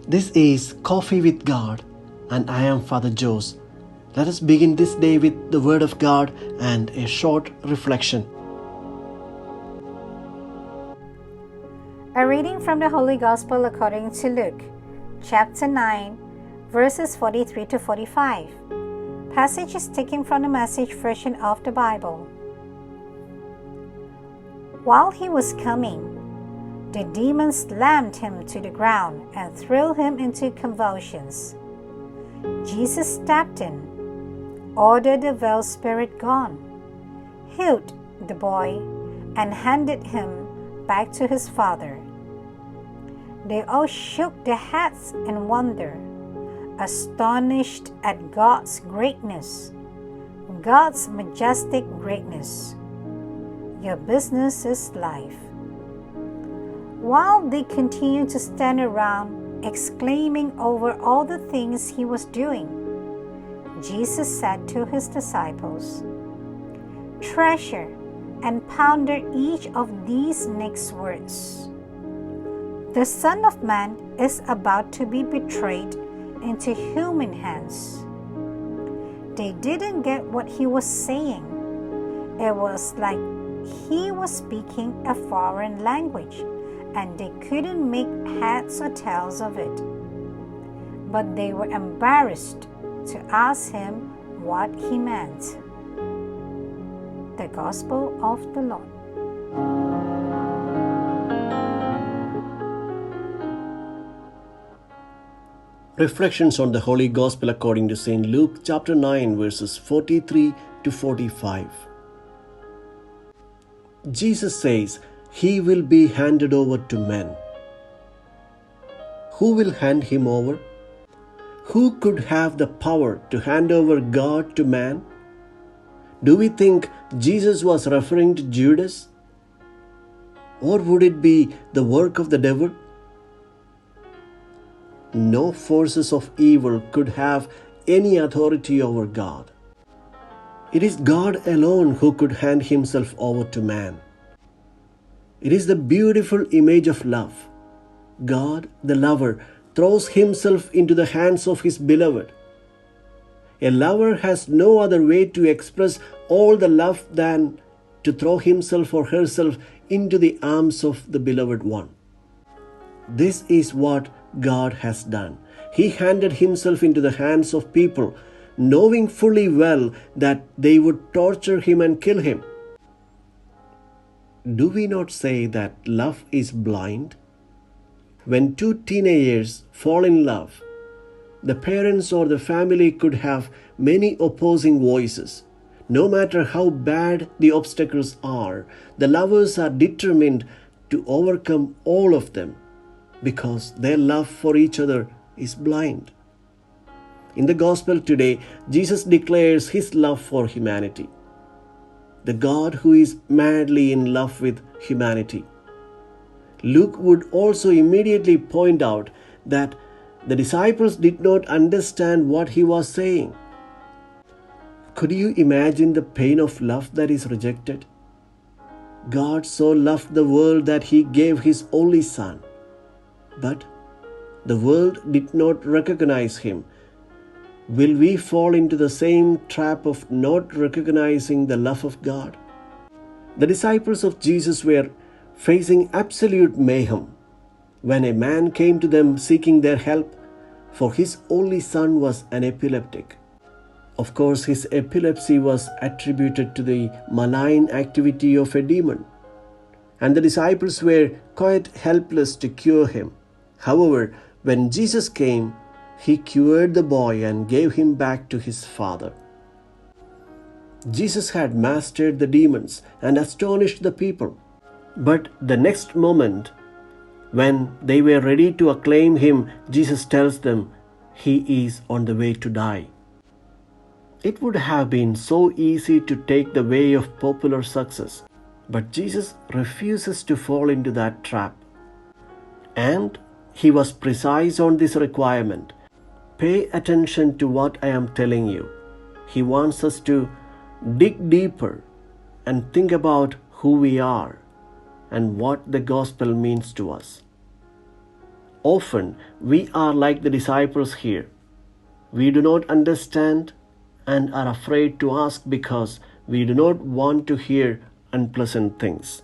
This is Coffee with God, and I am Father Jose. Let us begin this day with the Word of God and a short reflection. A reading from the Holy Gospel according to Luke, chapter 9, verses 43 to 45. Passage is taken from the Message version of the Bible. While he was coming, the demons slammed him to the ground and threw him into convulsions. Jesus stepped in, ordered the vile spirit gone, healed the boy, and handed him back to his father. They all shook their heads in wonder, astonished at God's greatness, God's majestic greatness. Your business is life. While they continued to stand around, exclaiming over all the things he was doing, Jesus said to his disciples, "Treasure and ponder each of these next words. The Son of Man is about to be betrayed into human hands." They didn't get what he was saying. It was like he was speaking a foreign language, and they couldn't make heads or tails of it. But they were embarrassed to ask him what he meant. The Gospel of the Lord. Reflections on the Holy Gospel according to St. Luke chapter 9 verses 43 to 45. Jesus says, "He will be handed over to men." Who will hand him over? Who could have the power to hand over God to man? Do we think Jesus was referring to Judas? Or would it be the work of the devil? No forces of evil could have any authority over God. It is God alone who could hand himself over to man. It is the beautiful image of love. God, the lover, throws himself into the hands of his beloved. A lover has no other way to express all the love than to throw himself or herself into the arms of the beloved one. This is what God has done. He handed himself into the hands of people, knowing fully well that they would torture him and kill him. Do we not say that love is blind? When two teenagers fall in love, the parents or the family could have many opposing voices. No matter how bad the obstacles are, the lovers are determined to overcome all of them because their love for each other is blind. In the Gospel today, Jesus declares his love for humanity, the God who is madly in love with humanity. Luke would also immediately point out that the disciples did not understand what he was saying. Could you imagine the pain of love that is rejected? God so loved the world that he gave his only Son. But the world did not recognize him. Will we fall into the same trap of not recognizing the love of God? The disciples of Jesus were facing absolute mayhem when a man came to them seeking their help, for his only son was an epileptic. Of course, his epilepsy was attributed to the malign activity of a demon, and the disciples were quite helpless to cure him. However, when Jesus came, he cured the boy and gave him back to his father. Jesus had mastered the demons and astonished the people. But the next moment, when they were ready to acclaim him, Jesus tells them he is on the way to die. It would have been so easy to take the way of popular success, but Jesus refuses to fall into that trap. And he was precise on this requirement. Pay attention to what I am telling you. He wants us to dig deeper and think about who we are and what the gospel means to us. Often we are like the disciples here. We do not understand and are afraid to ask because we do not want to hear unpleasant things.